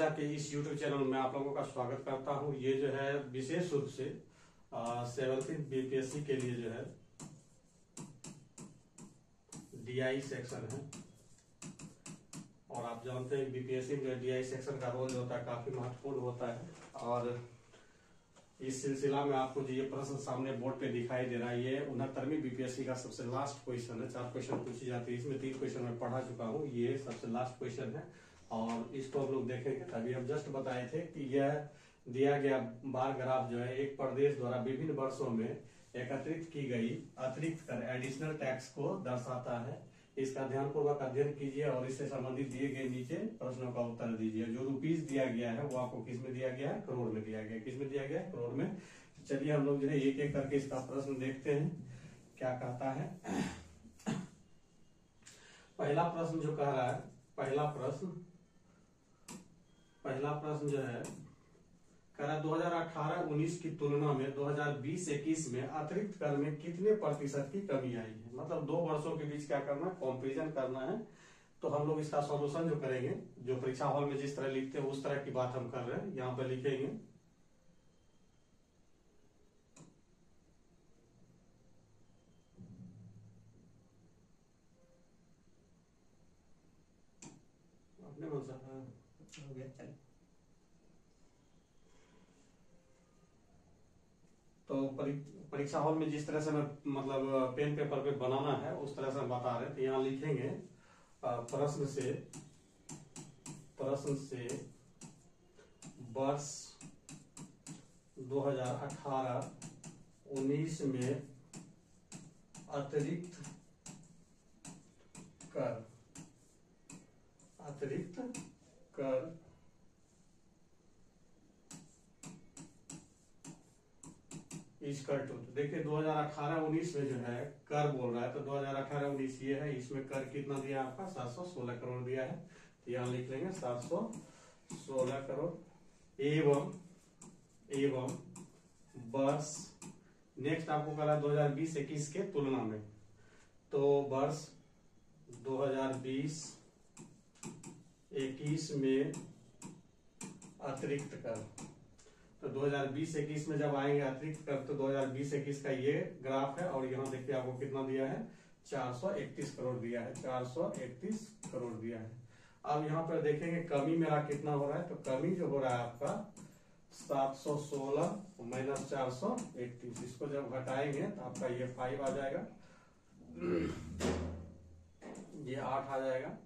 शिक्षा के इस YouTube चैनल में आप लोगों का स्वागत करता हूं। ये जो है विशेष रूप से 17th बीपीएससी के लिए जो है डीआई सेक्शन है। और आप जानते हैं बीपीएससी में डीआई सेक्शन का रोल जो होता है काफी महत्वपूर्ण होता है। और इस सिलसिला में आपको जो ये प्रश्न सामने बोर्ड पे दिखाई दे रहा है, ये 69वीं बीपीएससी का सबसे लास्ट क्वेश्चन है। 4 क्वेश्चन पूछी जाती है, इसमें 3 क्वेश्चन मैं पढ़ा चुका हूँ, ये सबसे लास्ट क्वेश्चन है और इसको हम लोग देखेंगे। अभी हम जस्ट बताए थे कि यह दिया गया बार ग्राफ जो है एक प्रदेश द्वारा विभिन्न वर्षों में एकत्रित की गई अतिरिक्त कर एडिशनल टैक्स को दर्शाता है। इसका ध्यानपूर्वक अध्ययन कीजिए और इससे संबंधित दिए गए नीचे प्रश्नों का उत्तर दीजिए। जो रुपीस दिया गया है वो आपको किस में दिया गया है? करोड़ में दिया गया है। किस में दिया गया है? करोड़ में। चलिए हम लोग जो है एक एक करके इसका प्रश्न देखते हैं क्या कहता है। पहला प्रश्न जो कह रहा है, पहला प्रश्न जो है कह रहा है 2018-19 की तुलना में 2020-21 में अतिरिक्त कर में कितने प्रतिशत की कमी आई है। मतलब 2 वर्षों के बीच क्या करना है? कंपैरिजन करना है। तो हम लोग इसका सॉल्यूशन जो करेंगे, जो परीक्षा हॉल में जिस तरह लिखते हैं उस तरह की बात हम कर रहे हैं। यहाँ पे लिखेंगे अपने मन से हो गया। तो परीक्षा हॉल में जिस तरह से मैं मतलब पेन पेपर पे बनाना है उस तरह से हम बता रहे हैं। तो यहाँ लिखेंगे प्रश्न से वर्ष 2018-19 में अतिरिक्त कर इजकल टू। तो देखिए 2018-19 में जो है कर बोल रहा है, तो 2018-19 ये है, इसमें कर कितना दिया आपका? 716 करोड़ दिया है। तो यहाँ लिख लेंगे 716 करोड़ एवं वर्ष नेक्स्ट आपको कह रहा है 2020-21 के तुलना में। तो वर्ष 2020-21 में अतिरिक्त कर, तो 2020-21 में जब आएंगे अतिरिक्त कर तो 2020-21 का ये ग्राफ है। और यहाँ देखिए आपको कितना दिया है? 431 करोड़ दिया है। 431 करोड़ दिया है। अब यहाँ पर देखेंगे कमी मेरा कितना हो रहा है। तो कमी जो हो रहा है आपका 716 माइनस 431, इसको जब घटाएंगे तो आपका ये 5 आ जाएगा, ये 8 आ जाएगा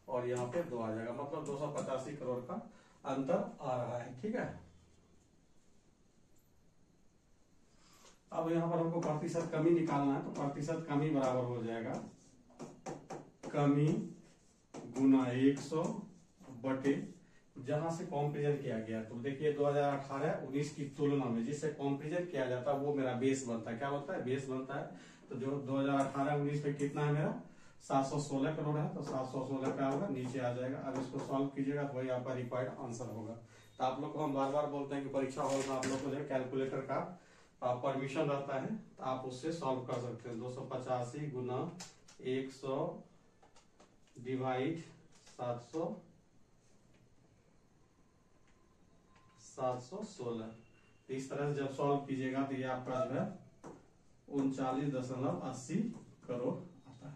और यहाँ पे 2 आ जाएगा। मतलब 285 करोड़ का अंतर आ रहा है। ठीक है। अब यहाँ पर हमको प्रतिशत कमी निकालना है। तो प्रतिशत कमी बराबर हो जाएगा कमी गुना 100 बटे जहां से कंपेरिजन किया गया। तो देखिए 2018-19 की तुलना में जिससे कंपेरिजन किया जाता है वो मेरा बेस बनता है। क्या बनता है? बेस बनता है। तो जो 2018-19 में कितना है मेरा? 716 करोड़ है। तो 716 क्या होगा? नीचे आ जाएगा। अब इसको सॉल्व कीजिएगा तो वही आपका रिक्वायर्ड आंसर होगा। तो आप लोग को हम बार बार बोलते हैं कि परीक्षा हॉल में आप लोग को जो कैलकुलेटर का परमिशन रहता है, तो आप उससे सॉल्व कर सकते हैं। 285 गुना 100 डिवाइड 716। इस तरह से जब सॉल्व कीजिएगा तो ये आपका जो है 39.80 करोड़ आता है।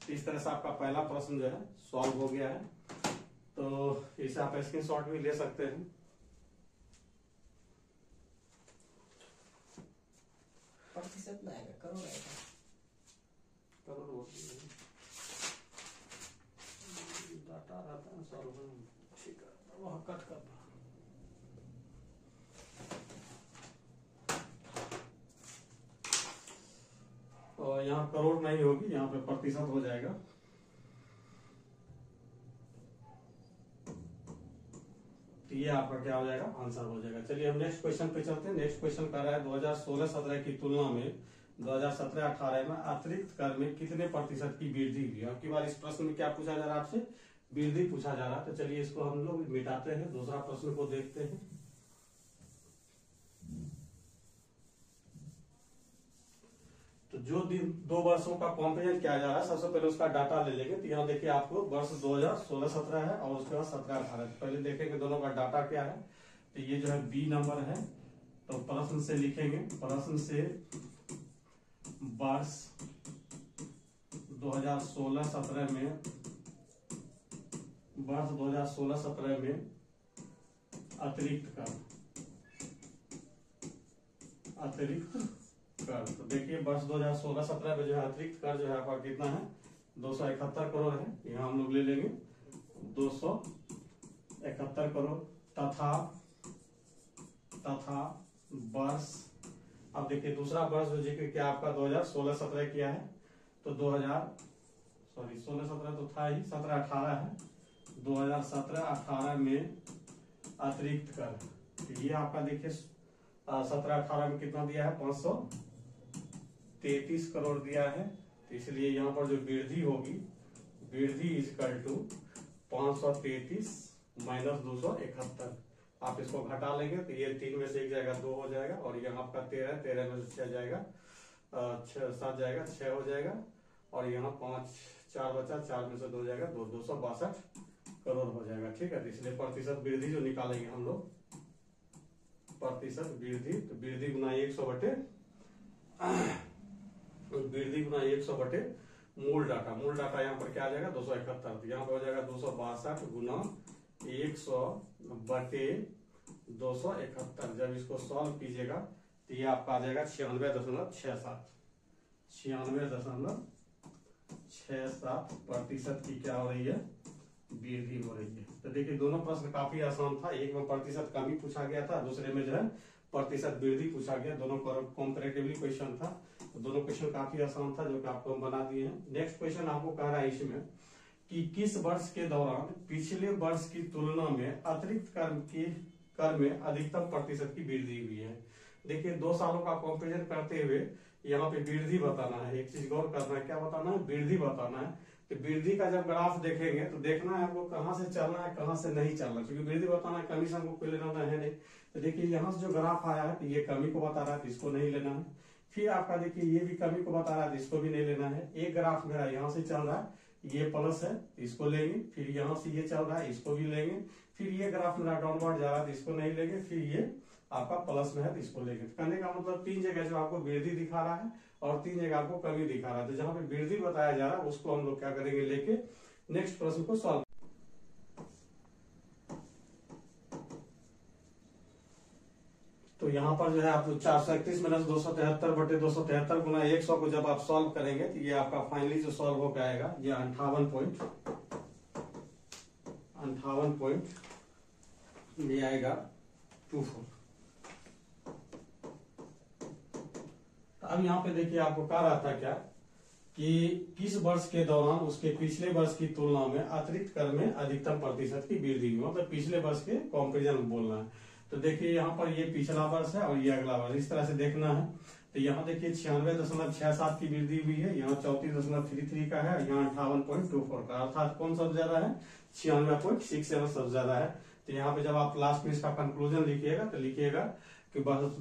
तो इस तरह से आपका पहला प्रश्न जो है सॉल्व हो गया है। तो इसे आप स्क्रीनशॉट भी ले सकते हैं। प्रतिशत में आएगा, करोड़ आएगा। करोड़ डाटा रहता है सॉल्व। ठीक है, वह कट कर दो। और यहाँ करोड़ नहीं होगी, यहाँ पे प्रतिशत हो जाएगा। तो ये आपका क्या हो जाएगा? आंसर हो जाएगा। चलिए हम नेक्स्ट क्वेश्चन पे चलते हैं। नेक्स्ट क्वेश्चन कर रहा है 2016-17 की तुलना में 2017-18 में अतिरिक्त कर में कितने प्रतिशत की वृद्धि हुई। अब की बार इस प्रश्न में क्या पूछा जा रहा है? आपसे वृद्धि पूछा जा रहा है। तो चलिए इसको हम लोग मिटाते हैं, दूसरा प्रश्न को देखते हैं। तो तो जो दिन 2 वर्षों का कंपेरिजन किया जा रहा है, सबसे पहले उसका डाटा ले लेंगे। तो यहाँ देखिए आपको वर्ष 2016-17 है और उसके बाद 17-18। पहले देखेंगे दोनों का डाटा क्या है। तो ये जो है बी नंबर है, तो प्रश्न से लिखेंगे, प्रश्न से वर्ष 2016-17 में, वर्ष 2016-17 में अतिरिक्त कर, अतिरिक्त कर। तो देखिए वर्ष 2016-17 में जो है अतिरिक्त कर जो है आपका कितना है, 271 करोड़ है। यहाँ हम लोग ले लेंगे 271 करोड़। तथा वर्ष, अब देखिए दूसरा वर्ष जो जिक्र किया आपका 2016-17 किया है, तो 16-17 तो था ही, 17-18 है। 2017-18 में अतिरिक्त कर, ये आपका देखिए 17-18 में कितना दिया है, 533 करोड़ दिया है। तो इसलिए यहाँ पर जो वृद्धि होगी, वृद्धि इजकल टू 533 माइनस 271। आप इसको घटा लेंगे तो ये 3 में से 1 जाएगा, 2 हो जाएगा, और यहाँ आपका 13 में से 6 जाएगा, 7 जाएगा, 6 हो जाएगा, और यहाँ 4 बचा, 4 में से 2 जाएगा, 262 करोड़ हो जाएगा। ठीक है, तो इसलिए प्रतिशत वृद्धि जो निकालेंगे हम लोग, प्रतिशत वृद्धि, तो वृद्धि गुना 100 बटे, वृद्धि गुना 100 बटे मूल डाटा। मूल डाटा यहाँ पर क्या आ जाएगा, 271। तो यहाँ पर हो जाएगा 262 गुना 100 बटे 271। जब इसको सॉल्व कीजिएगा तो ये आपका आ जाएगा 96.67, 96.67 प्रतिशत की क्या हो रही है, वृद्धि हो रही है। तो देखिए दोनों प्रश्न काफी आसान था। एक में प्रतिशत कमी पूछा गया था, दूसरे में जो है प्रतिशत वृद्धि पूछा गया। दोनों कॉम्पैरेटिवली क्वेश्चन था, तो दोनों क्वेश्चन काफी आसान था, जो कि आपको हम बना दिए हैं। नेक्स्ट क्वेश्चन आपको कह रहा है इसमें कि किस वर्ष के दौरान पिछले वर्ष की तुलना में अतिरिक्त कर में अधिकतम प्रतिशत की वृद्धि हुई है। देखिए 2 सालों का कंपेरिजन करते हुए यहाँ पे वृद्धि बताना है। एक चीज गौर करना है, क्या बताना है, वृद्धि बताना है। तो वृद्धि का जब ग्राफ देखेंगे तो देखना है हमको कहाँ से चलना है, कहाँ से नहीं चलना, क्योंकि वृद्धि बताना है, कमी से हमको कोई लेना है नहीं। तो देखिए यहाँ से जो ग्राफ आया है तो ये कमी को बता रहा है, तो इसको नहीं लेना है। फिर आपका देखिए ये भी कमी को बता रहा है, तो इसको भी नहीं लेना है। एक ग्राफ मेरा यहाँ से चल रहा है, ये प्लस है, इसको लेंगे। फिर यहाँ से ये चल रहा है, इसको भी लेंगे। फिर ये ग्राफ मेरा डाउनवर्ड जा रहा है, तो इसको नहीं लेंगे। फिर ये आपका प्लस में है, तो इसको लेंगे। कहने का मतलब 3 जगह जो आपको वृद्धि दिखा रहा है और 3 जगह आपको कमी दिखा रहा है। तो जहां पे वृद्धि बताया जा रहा है उसको हम लोग क्या करेंगे, लेके नेक्स्ट प्रश्न को सॉल्व। तो यहाँ पर जो है आप 431 माइनस 273 बटे 273 गुना 100 को जब आप सॉल्व करेंगे तो ये आपका फाइनली जो सॉल्व हो जाएगा, ये 58 पॉइंट ये आएगा 24। अब यहाँ पे देखिए आपको कह रहा था क्या कि किस वर्ष के दौरान उसके पिछले वर्ष की तुलना में अतिरिक्त कर में अधिकतम प्रतिशत की वृद्धि हुई, मतलब पिछले वर्ष के कंपेरिजन बोलना है। तो देखिए यहाँ पर ये पिछला वर्ष है और ये अगला वर्ष, इस तरह से देखना है। तो यहाँ देखिए 96.67 की वृद्धि हुई है, यहाँ 34.33 का है, यहाँ 58.24 का, अर्थात कौन सबसे ज्यादा है, 96.67 सबसे ज्यादा है। तो यहाँ पे जब आप लास्ट में इसका कंक्लूजन लिखिएगा तो लिखिएगा कि वर्ष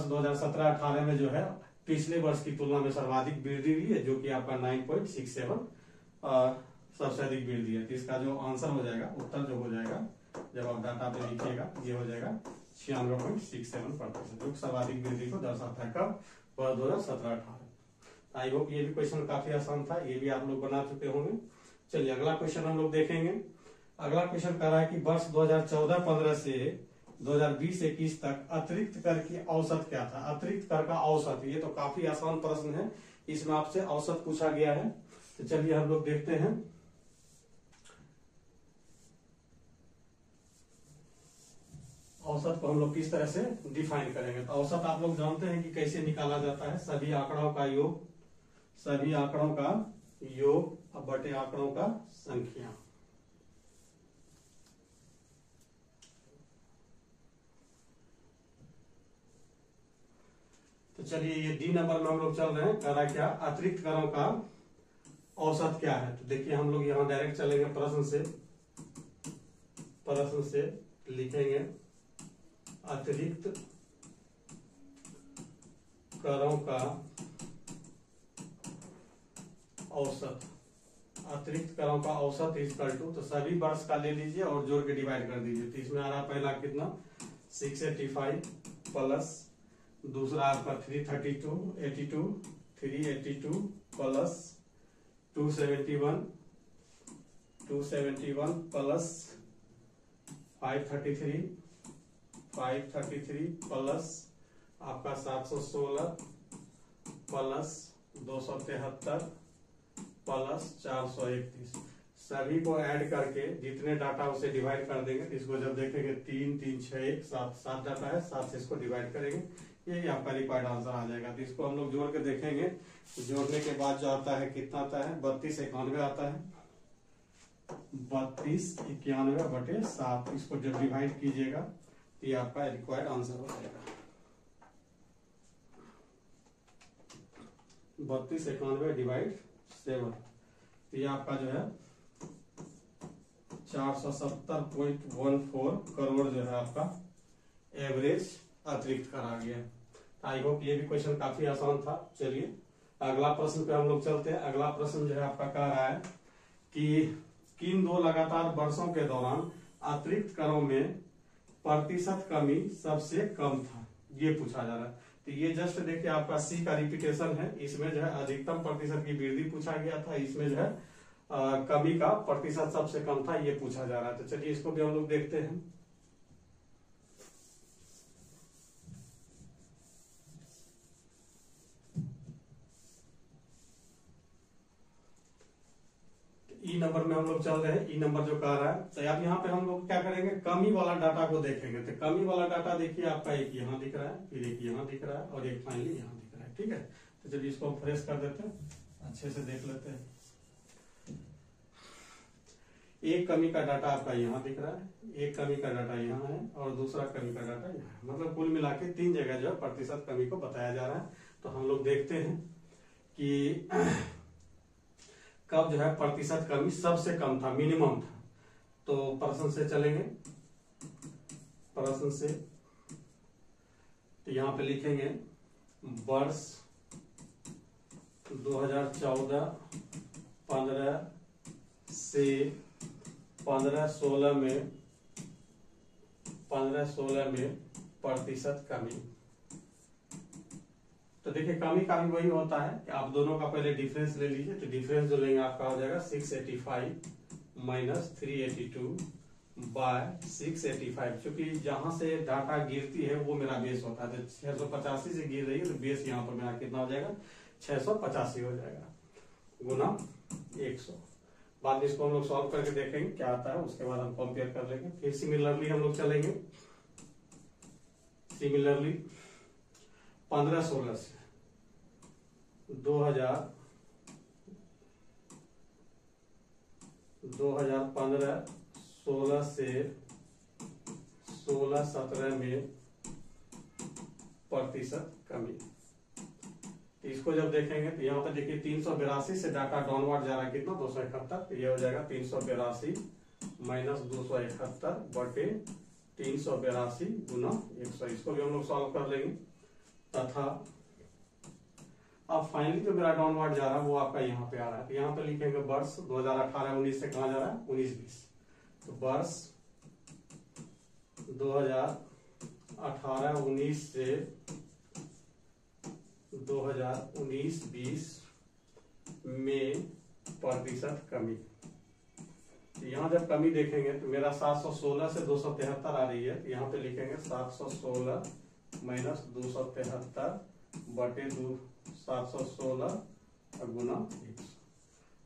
2017-18 में जो है पिछले वर्ष की तुलना में सर्वाधिक वृद्धि हुई है, जो कि आपका 9.67 सबसे अधिक वृद्धि है। तो इसका जो आंसर हो जाएगा, उत्तर जो हो जाएगा, जब आप डाटा पे लिखिएगा, ये हो जाएगा 96.67%, जो सर्वाधिक वृद्धि को दर्शाता है। कब, वर्ष 2017-18। आई होप ये भी क्वेश्चन काफी आसान था, ये भी आप लोग बना चुके होंगे। चलिए अगला क्वेश्चन हम लोग देखेंगे। अगला क्वेश्चन कह रहा है कि वर्ष 2014-15 से 2020-21 तक अतिरिक्त कर की औसत क्या था। अतिरिक्त कर का औसत, ये तो काफी आसान प्रश्न है, इसमें आपसे औसत पूछा गया है। तो चलिए हम लोग देखते हैं। औसत को हम लोग किस तरह से डिफाइन करेंगे। तो औसत आप लोग जानते हैं कि कैसे निकाला जाता है, सभी आंकड़ों का योग, सभी आंकड़ों का योग बटे आंकड़ों का संख्या। तो चलिए ये डी नंबर में हम लोग चल रहे हैं। कह रहा क्या, अतिरिक्त करों का औसत क्या है। तो देखिए हम लोग यहाँ डायरेक्ट चलेंगे, प्रश्न से लिखेंगे अतिरिक्त करों का औसत, अतिरिक्त करों का औसत इक्वल टू, तो सभी वर्ष का ले लीजिए और जोड़ के डिवाइड कर दीजिए। तो इसमें आ रहा पहला कितना 685 प्लस दूसरा आपका 382 प्लस 271 प्लस 533 प्लस आपका 716 प्लस 273 प्लस 431, सभी को ऐड करके जितने डाटा उसे डिवाइड कर देंगे। तो इसको जब देखेंगे 3 3 6 1 7 7 डाटा है, 7 से इसको डिवाइड करेंगे, यही आपका रिक्वायर्ड आंसर आ जाएगा। तो इसको हम लोग जोड़ के देखेंगे, जोड़ने के बाद जो आता है कितना आता है 3291 आता है, 3291 बटे 7, इसको जब डिवाइड कीजिएगा तो ये आपका रिक्वायर्ड आंसर हो जाएगा 3291 डिवाइड 7। तो ये आपका जो है 470.14 करोड़ जो है आपका एवरेज अतिरिक्त कर आ गया। आई होप ये भी क्वेश्चन काफी आसान था। चलिए अगला प्रश्न पे हम लोग चलते हैं। अगला प्रश्न जो है आपका कह रहा है कि किन 2 लगातार वर्षों के दौरान अतिरिक्त करों में प्रतिशत कमी सबसे कम था, ये पूछा जा रहा है। तो ये जस्ट देखिए आपका सी का रिपीटेशन है, इसमें जो है अधिकतम प्रतिशत की वृद्धि पूछा गया था, इसमें जो है कमी का प्रतिशत सबसे कम था, ये पूछा जा रहा है। तो चलिए इसको भी हम लोग देखते हैं। ई नंबर में हम लोग चल रहे हैं, ई नंबर जो कह रहा है। तो अब यहाँ पे हम लोग क्या करेंगे, कमी वाला डाटा को देखेंगे। तो कमी वाला डाटा देखिए आपका एक यहाँ दिख रहा है, फिर एक यहाँ दिख रहा है और एक फाइनली यहाँ दिख रहा है। ठीक है, तो चलिए इसको फ्रेश कर देते हैं, अच्छे से देख लेते हैं। एक कमी का डाटा आपका यहाँ दिख रहा है, एक कमी का डाटा यहाँ है और दूसरा कमी का डाटा यहाँ है, मतलब कुल मिला के 3 जगह जो है प्रतिशत कमी को बताया जा रहा है। तो हम लोग देखते हैं कि कब जो है प्रतिशत कमी सबसे कम था, मिनिमम था। तो प्रश्न से चलेंगे, प्रश्न से तो यहाँ पे लिखेंगे वर्ष 2014-15 से 15-16 में प्रतिशत कमी। तो देखिए कमी का भी वही होता है कि आप दोनों का पहले डिफरेंस ले लीजिए। तो डिफरेंस जो लेंगे आपका हो जाएगा 685 माइनस 382 बाय 685, क्योंकि जहां से डाटा गिरती है वो मेरा बेस होता है। तो 685 से गिर रही है तो बेस यहाँ पर मेरा कितना हो जाएगा 685 हो जाएगा गुना 100। बाद में इसको हम लोग सॉल्व करके देखेंगे क्या आता है, उसके बाद हम कंपेयर कर लेंगे। फिर सिमिलरली हम लोग चलेंगे, सिमिलरली 15-16 से 2015-16 से 16-17 में प्रतिशत कमी। तो इसको जब देखेंगे तो यहाँ पर देखिए 382 से डाटा डाउनवर्ड जा रहा है कितना 271। तो ये हो जाएगा 382 माइनस 271 बटे 382 गुना 100। इसको भी हम लोग सॉल्व कर लेंगे। तथा अब फाइनली जो मेरा डाउनवर्ड जा रहा है वो आपका यहाँ पे आ रहा है। तो यहाँ पे लिखेंगे वर्ष 2018-19 से कहा जा रहा है 19-20। तो वर्ष 2018-19 से 2019-20 में प्रतिशत कमी। तो यहाँ जब कमी देखेंगे तो मेरा 716 से 273 आ रही है। तो यहाँ पे लिखेंगे 716 माइनस 273 बटे 716 गुना 100।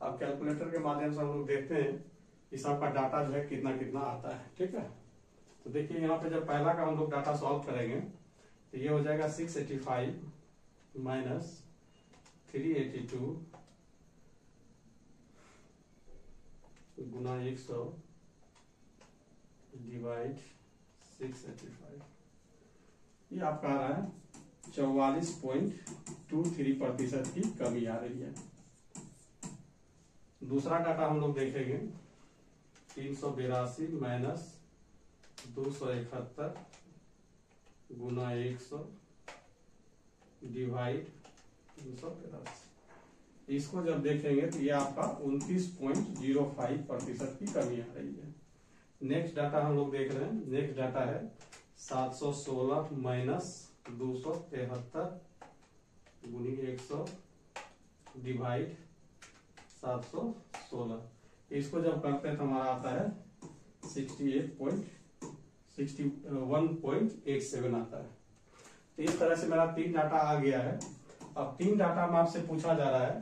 अब कैलकुलेटर के माध्यम से हम लोग देखते हैं इस सबका डाटा जो है कितना कितना आता है। ठीक है, तो देखिए यहाँ पे जब पहला का हम लोग डाटा सॉल्व करेंगे तो ये हो जाएगा 685 माइनस 382 गुना 100 डिवाइड 685। ये आपका आ रहा है 44.23% की कमी आ रही है। दूसरा डाटा हम लोग देखेंगे 382 माइनस 271 गुना 100 डिवाइड 382। इसको जब देखेंगे तो ये आपका 29.05% की कमी आ रही है। नेक्स्ट डाटा हम लोग देख रहे हैं। नेक्स्ट डाटा है 716 माइनस 273 गुनी 100 डिवाइड 716। इसको जब करते हैं तो हमारा आता है 61.87 आता है। तो इस तरह से मेरा 3 डाटा आ गया है। अब 3 डाटा में आपसे पूछा जा रहा है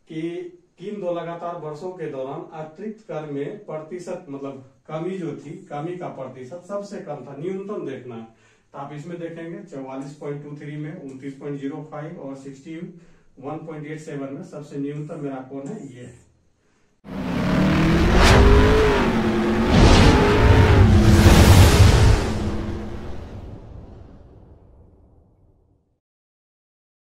कि किन 2 लगातार वर्षों के दौरान अतिरिक्त कर में प्रतिशत मतलब कमी जो थी, कमी का प्रतिशत सबसे कम था, न्यूनतम देखना है। तो आप इसमें देखेंगे 44.23 में 29.05 और 61.87 में सबसे न्यूनतम मेरा कौन है, ये है।